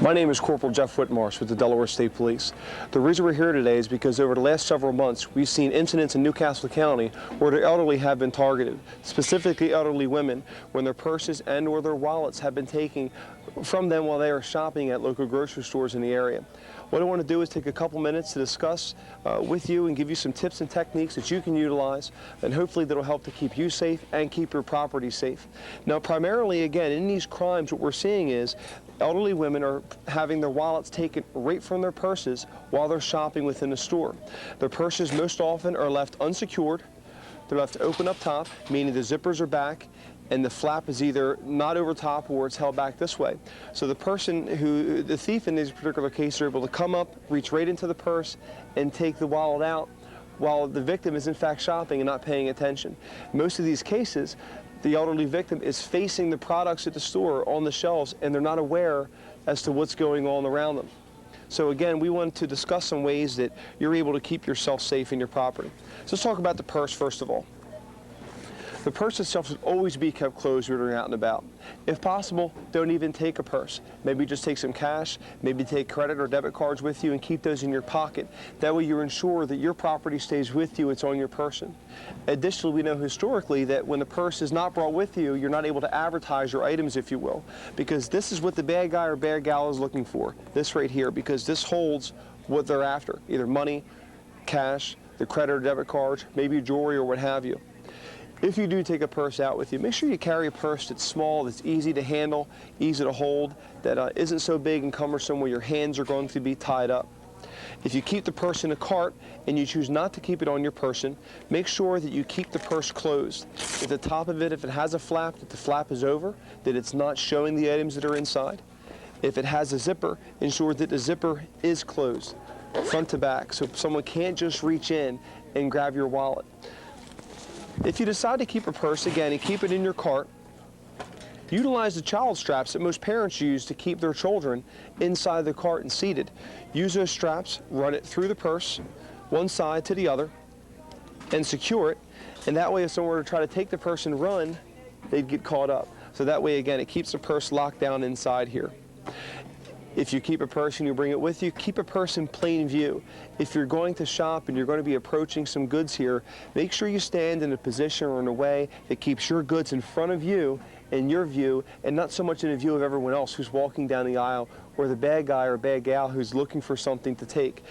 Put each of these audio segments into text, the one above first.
My name is Corporal Jeff Whitmarsh with the Delaware State Police. The reason we're here today is because over the last several months we've seen incidents in New Castle County where the elderly have been targeted, specifically elderly women, when their purses and or their wallets have been taken from them while they are shopping at local grocery stores in the area. What I want to do is take a couple minutes to discuss with you and give you some tips and techniques that you can utilize, and hopefully that'll help to keep you safe and keep your property safe. Now, primarily, again, in these crimes, what we're seeing is elderly women are having their wallets taken right from their purses while they're shopping within the store. Their purses most often are left unsecured. They're left open up top, meaning the zippers are back, and the flap is either not over top or it's held back this way. So the thief in this particular case, are able to come up, reach right into the purse, and take the wallet out while the victim is in fact shopping and not paying attention. Most of these cases, the elderly victim is facing the products at the store on the shelves, and they're not aware as to what's going on around them. So again, we want to discuss some ways that you're able to keep yourself safe in your property. So let's talk about the purse first of all. The purse itself should always be kept closed when you're out and about. If possible, don't even take a purse. Maybe just take some cash, maybe take credit or debit cards with you and keep those in your pocket. That way you ensure that your property stays with you, it's on your person. Additionally, we know historically that when the purse is not brought with you, you're not able to advertise your items, if you will, because this is what the bad guy or bad gal is looking for, this right here, because this holds what they're after, either money, cash, the credit or debit cards, maybe jewelry or what have you. If you do take a purse out with you, make sure you carry a purse that's small, that's easy to handle, easy to hold, that isn't so big and cumbersome where your hands are going to be tied up. If you keep the purse in a cart and you choose not to keep it on your person, make sure that you keep the purse closed. At the top of it, if it has a flap, that the flap is over, that it's not showing the items that are inside. If it has a zipper, ensure that the zipper is closed, front to back, so someone can't just reach in and grab your wallet. If you decide to keep a purse, again, and keep it in your cart, utilize the child straps that most parents use to keep their children inside the cart and seated. Use those straps, run it through the purse, one side to the other, and secure it. And that way, if someone were to try to take the purse and run, they'd get caught up. So that way, again, it keeps the purse locked down inside here. If you keep a purse and you bring it with you, keep a purse in plain view. If you're going to shop and you're going to be approaching some goods here, make sure you stand in a position or in a way that keeps your goods in front of you, in your view, and not so much in the view of everyone else who's walking down the aisle, or the bad guy or bad gal who's looking for something to take.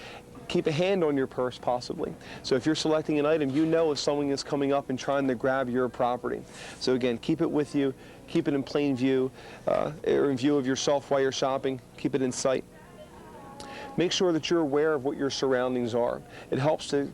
Keep a hand on your purse, possibly. So if you're selecting an item, you know if someone is coming up and trying to grab your property. So again, keep it with you, keep it in plain view, or in view of yourself while you're shopping, keep it in sight. Make sure that you're aware of what your surroundings are. It helps to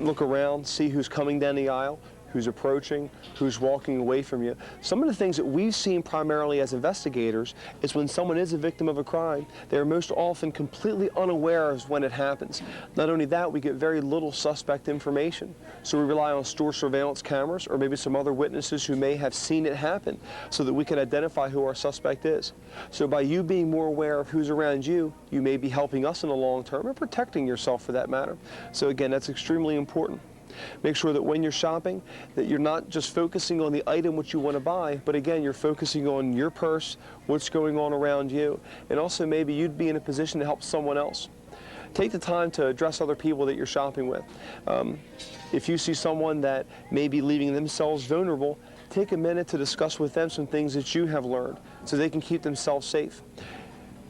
look around, see who's coming down the aisle, who's approaching, who's walking away from you. Some of the things that we've seen primarily as investigators is when someone is a victim of a crime, they're most often completely unaware of when it happens. Not only that, we get very little suspect information. So we rely on store surveillance cameras or maybe some other witnesses who may have seen it happen so that we can identify who our suspect is. So by you being more aware of who's around you, you may be helping us in the long term and protecting yourself for that matter. So again, that's extremely important. Make sure that when you're shopping, that you're not just focusing on the item which you want to buy, but again, you're focusing on your purse, what's going on around you, and also maybe you'd be in a position to help someone else. Take the time to address other people that you're shopping with. If you see someone that may be leaving themselves vulnerable, take a minute to discuss with them some things that you have learned so they can keep themselves safe.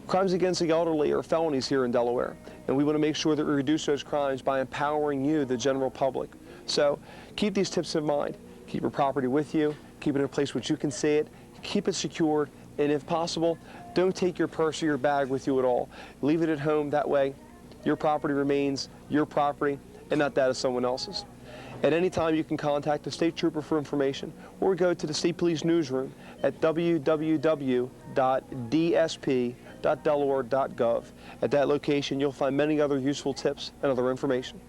Crimes against the elderly are felonies here in Delaware, and we want to make sure that we reduce those crimes by empowering you, the general public. So keep these tips in mind. Keep your property with you, keep it in a place which you can see it, keep it secured, and if possible, don't take your purse or your bag with you at all. Leave it at home. That way, your property remains your property and not that of someone else's. At any time, you can contact a state trooper for information or go to the State Police newsroom at www.dsp.delaware.gov. At that location, you'll find many other useful tips and other information.